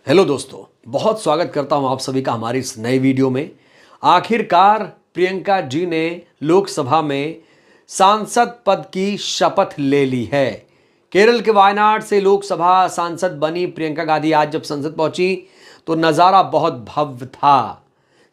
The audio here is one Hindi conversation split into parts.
हेलो दोस्तों, बहुत स्वागत करता हूं आप सभी का हमारी इस नए वीडियो में। आखिरकार प्रियंका जी ने लोकसभा में सांसद पद की शपथ ले ली है। केरल के वायनाड से लोकसभा सांसद बनी प्रियंका गांधी आज जब संसद पहुंची तो नज़ारा बहुत भव्य था।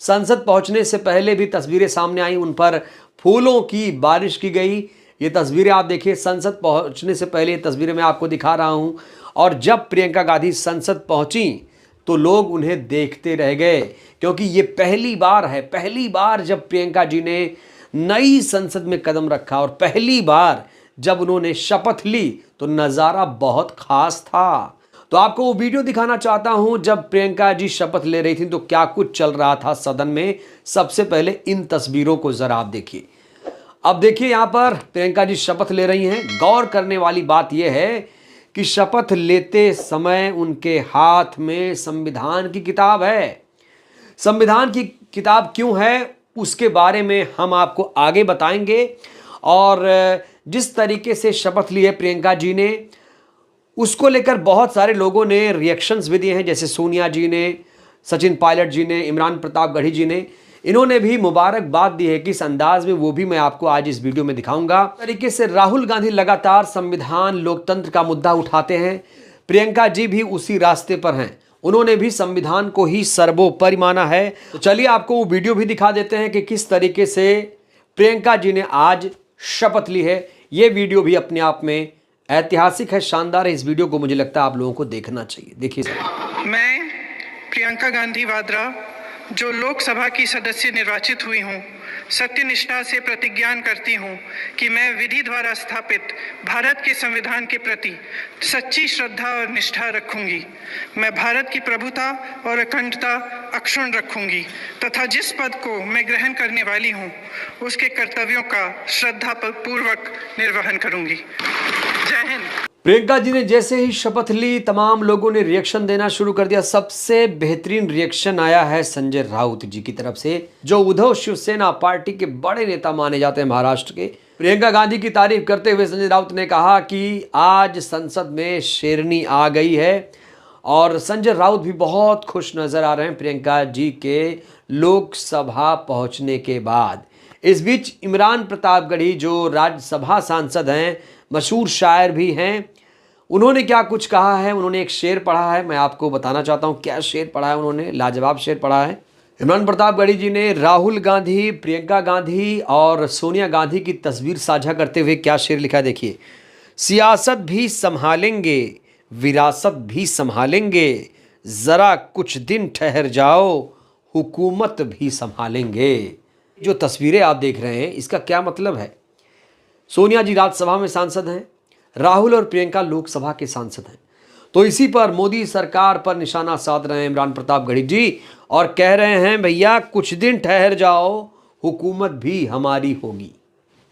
संसद पहुंचने से पहले भी तस्वीरें सामने आई, उन पर फूलों की बारिश की गई। ये तस्वीरें आप देखिए, संसद पहुंचने से पहले ये तस्वीरें मैं आपको दिखा रहा हूं। और जब प्रियंका गांधी संसद पहुंची तो लोग उन्हें देखते रह गए, क्योंकि ये पहली बार जब प्रियंका जी ने नई संसद में कदम रखा और पहली बार जब उन्होंने शपथ ली तो नज़ारा बहुत खास था। तो आपको वो वीडियो दिखाना चाहता हूं जब प्रियंका जी शपथ ले रही थी तो क्या कुछ चल रहा था सदन में। सबसे पहले इन तस्वीरों को जरा आप देखिए। अब देखिए, यहां पर प्रियंका जी शपथ ले रही हैं। गौर करने वाली बात यह है कि शपथ लेते समय उनके हाथ में संविधान की किताब है। संविधान की किताब क्यों है उसके बारे में हम आपको आगे बताएंगे। और जिस तरीके से शपथ ली है प्रियंका जी ने, उसको लेकर बहुत सारे लोगों ने रिएक्शंस भी दिए हैं, जैसे सोनिया जी ने, सचिन पायलट जी ने, इमरान प्रतापगढ़ी जी ने। इन्होंने भी मुबारकबाद दी है, किस अंदाज में वो भी मैं आपको आज इस वीडियो में दिखाऊंगा। तरीके से राहुल गांधी लगातार संविधान लोकतंत्र का मुद्दा उठाते हैं, प्रियंका जी भी उसी रास्ते पर हैं। उन्होंने भी संविधान को ही सर्वोपरि माना है। तो चलिए आपको वो वीडियो भी दिखा देते हैं कि किस तरीके से प्रियंका जी ने आज शपथ ली है। ये वीडियो भी अपने आप में ऐतिहासिक है, शानदार है। इस वीडियो को मुझे लगता है आप लोगों को देखना चाहिए। देखिए। मैं प्रियंका गांधी वाड्रा, जो लोकसभा की सदस्य निर्वाचित हुई हूँ, सत्यनिष्ठा से प्रतिज्ञान करती हूँ कि मैं विधि द्वारा स्थापित भारत के संविधान के प्रति सच्ची श्रद्धा और निष्ठा रखूंगी। मैं भारत की प्रभुता और अखंडता अक्षुण्ण रखूंगी तथा जिस पद को मैं ग्रहण करने वाली हूँ उसके कर्तव्यों का श्रद्धापूर्वक निर्वहन करूंगी। जय हिंद। प्रियंका जी ने जैसे ही शपथ ली तमाम लोगों ने रिएक्शन देना शुरू कर दिया। सबसे बेहतरीन रिएक्शन आया है संजय राउत जी की तरफ से, जो उद्धव शिवसेना पार्टी के बड़े नेता माने जाते हैं महाराष्ट्र के। प्रियंका गांधी की तारीफ करते हुए संजय राउत ने कहा कि आज संसद में शेरनी आ गई है। और संजय राउत भी बहुत खुश नजर आ रहे हैं प्रियंका जी के लोकसभा पहुंचने के बाद। इस बीच इमरान प्रतापगढ़ी, जो राज्यसभा सांसद हैं, मशहूर शायर भी हैं, उन्होंने क्या कुछ कहा है। उन्होंने एक शेर पढ़ा है, मैं आपको बताना चाहता हूँ क्या शेर पढ़ा है उन्होंने। लाजवाब शेर पढ़ा है। इमरान प्रतापगढ़ी जी ने राहुल गांधी, प्रियंका गांधी और सोनिया गांधी की तस्वीर साझा करते हुए क्या शेर लिखा है, देखिए। सियासत भी संभालेंगे, विरासत भी संभालेंगे, ज़रा कुछ दिन ठहर जाओ, हुकूमत भी संभालेंगे। जो तस्वीरें आप देख रहे हैं इसका क्या मतलब है? सोनिया जी राज्यसभा में सांसद हैं, राहुल और प्रियंका लोकसभा के सांसद हैं। तो इसी पर मोदी सरकार पर निशाना साध रहे हैं इमरान प्रतापगढ़ी जी और कह रहे हैं भैया कुछ दिन ठहर जाओ, हुकूमत भी हमारी होगी।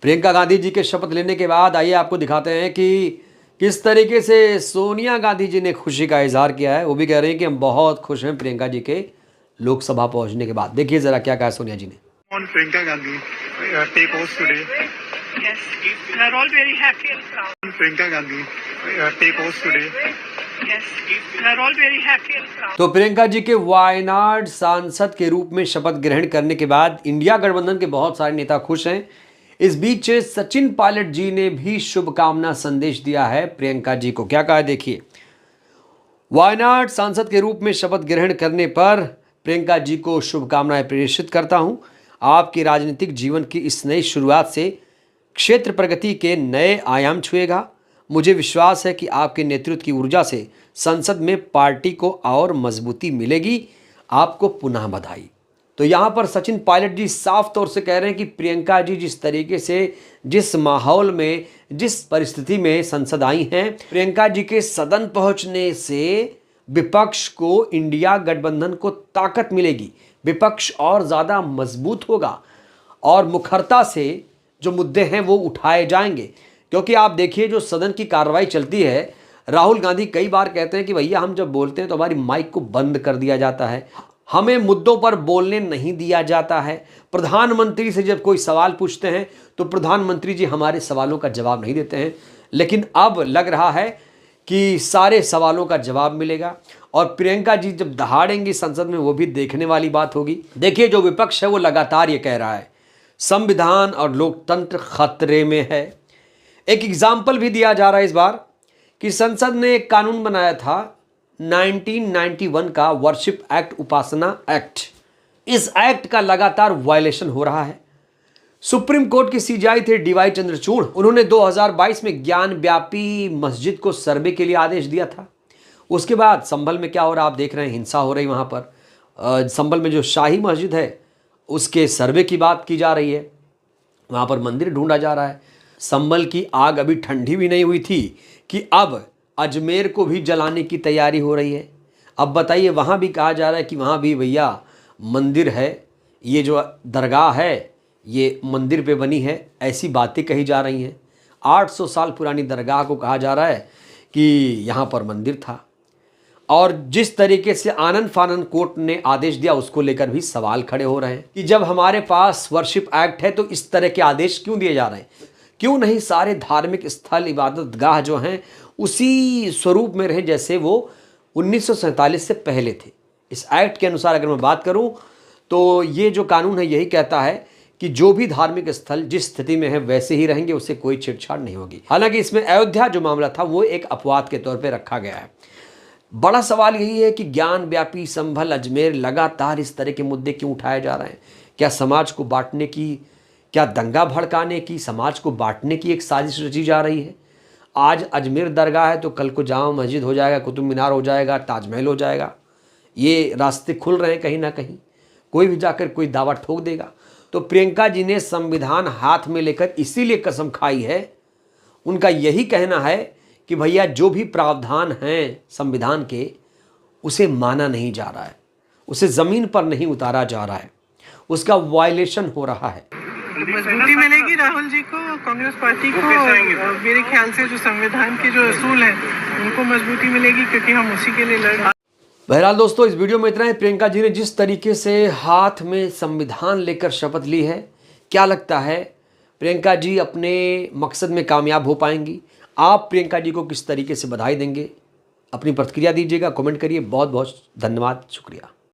प्रियंका गांधी जी के शपथ लेने के बाद आइए आपको दिखाते हैं कि किस तरीके से सोनिया गांधी जी ने खुशी का इजहार किया है। वो भी कह रहे हैं कि हम बहुत खुश हैं प्रियंका जी के लोकसभा पहुंचने के बाद। देखिए जरा क्या कहा सोनिया जी ने। Priyanka Gandhi take oath today. Yes, we are all very happy and proud. Priyanka Gandhi take oath today. Yes, we are all very happy and proud. तो प्रियंका जी के वायनाड सांसद के रूप में शपथ ग्रहण करने के बाद इंडिया गठबंधन के बहुत सारे नेता खुश हैं। इस बीच सचिन पायलट जी ने भी शुभकामना संदेश दिया है प्रियंका जी को। क्या कहा है देखिए। वायनाड सांसद के रूप में शपथ ग्रहण करने पर प्रियंका जी को शुभकामनाएं प्रेषित करता हूं। आपके राजनीतिक जीवन की इस नई शुरुआत से क्षेत्र प्रगति के नए आयाम छुएगा। मुझे विश्वास है कि आपके नेतृत्व की ऊर्जा से संसद में पार्टी को और मजबूती मिलेगी। आपको पुनः बधाई। तो यहाँ पर सचिन पायलट जी साफ तौर से कह रहे हैं कि प्रियंका जी जिस तरीके से, जिस माहौल में, जिस परिस्थिति में संसद आई हैं, प्रियंका जी के सदन पहुँचने से विपक्ष को, इंडिया गठबंधन को ताकत मिलेगी। विपक्ष और ज़्यादा मजबूत होगा और मुखरता से जो मुद्दे हैं वो उठाए जाएंगे। क्योंकि आप देखिए जो सदन की कार्रवाई चलती है, राहुल गांधी कई बार कहते हैं कि भैया हम जब बोलते हैं तो हमारी माइक को बंद कर दिया जाता है, हमें मुद्दों पर बोलने नहीं दिया जाता है। प्रधानमंत्री से जब कोई सवाल पूछते हैं तो प्रधानमंत्री जी हमारे सवालों का जवाब नहीं देते हैं। लेकिन अब लग रहा है कि सारे सवालों का जवाब मिलेगा और प्रियंका जी जब दहाड़ेंगी संसद में वो भी देखने वाली बात होगी। देखिए, जो विपक्ष है वो लगातार ये कह रहा है संविधान और लोकतंत्र खतरे में है। एक एग्जाम्पल भी दिया जा रहा है इस बार कि संसद ने एक कानून बनाया था 1991 का वर्शिप एक्ट, उपासना एक्ट। इस एक्ट का लगातार वायलेशन हो रहा है। सुप्रीम कोर्ट के सीजेआई थे डीवाई चंद्रचूड़, उन्होंने 2022 में ज्ञान व्यापी मस्जिद को सर्वे के लिए आदेश दिया था। उसके बाद संभल में क्या हो रहा है आप देख रहे हैं, हिंसा हो रही वहाँ पर। संभल में जो शाही मस्जिद है उसके सर्वे की बात की जा रही है, वहाँ पर मंदिर ढूंढा जा रहा है। संभल की आग अभी ठंडी भी नहीं हुई थी कि अब अजमेर को भी जलाने की तैयारी हो रही है। अब बताइए, वहाँ भी कहा जा रहा है कि वहाँ भी भैया मंदिर है, ये जो दरगाह है ये मंदिर पे बनी है, ऐसी बातें कही जा रही हैं। 800 साल पुरानी दरगाह को कहा जा रहा है कि यहाँ पर मंदिर था। और जिस तरीके से आनन फानन कोर्ट ने आदेश दिया उसको लेकर भी सवाल खड़े हो रहे हैं कि जब हमारे पास वर्शिप एक्ट है तो इस तरह के आदेश क्यों दिए जा रहे हैं। क्यों नहीं सारे धार्मिक स्थल, इबादत गाह जो हैं उसी स्वरूप में रहे जैसे वो 1947 से पहले थे। इस एक्ट के अनुसार अगर मैं बात करूं तो ये जो कानून है यही कहता है कि जो भी धार्मिक स्थल जिस स्थिति में है वैसे ही रहेंगे, उससे कोई छेड़छाड़ नहीं होगी। हालांकि इसमें अयोध्या जो मामला था वो एक अपवाद के तौर पे रखा गया है। बड़ा सवाल यही है कि ज्ञान व्यापी, संभल, अजमेर, लगातार इस तरह के मुद्दे क्यों उठाए जा रहे हैं। क्या समाज को बांटने की, क्या दंगा भड़काने की, समाज को बांटने की एक साजिश रची जा रही है। आज अजमेर दरगाह है तो कल को जामा मस्जिद हो जाएगा, कुतुब मीनार हो जाएगा, ताजमहल हो जाएगा। ये रास्ते खुल रहे हैं कहीं ना कहीं, कोई भी जाकर कोई दावा ठोक देगा। तो प्रियंका जी ने संविधान हाथ में लेकर इसीलिए कसम खाई है। उनका यही कहना है कि भैया जो भी प्रावधान हैं संविधान के उसे माना नहीं जा रहा है, उसे ज़मीन पर नहीं उतारा जा रहा है, उसका वायलेशन हो रहा है। मजबूती मिलेगी राहुल जी को, कांग्रेस पार्टी को। मेरे ख्याल से जो संविधान के जो असूल हैं उनको मजबूती मिलेगी, क्योंकि हम उसी के लिए लड़ रहे हैं। बहरहाल दोस्तों, इस वीडियो में इतना ही। प्रियंका जी ने जिस तरीके से हाथ में संविधान लेकर शपथ ली है, क्या लगता है प्रियंका जी अपने मकसद में कामयाब हो पाएंगी? आप प्रियंका जी को किस तरीके से बधाई देंगे? अपनी प्रतिक्रिया दीजिएगा, कमेंट करिए। बहुत बहुत धन्यवाद, शुक्रिया।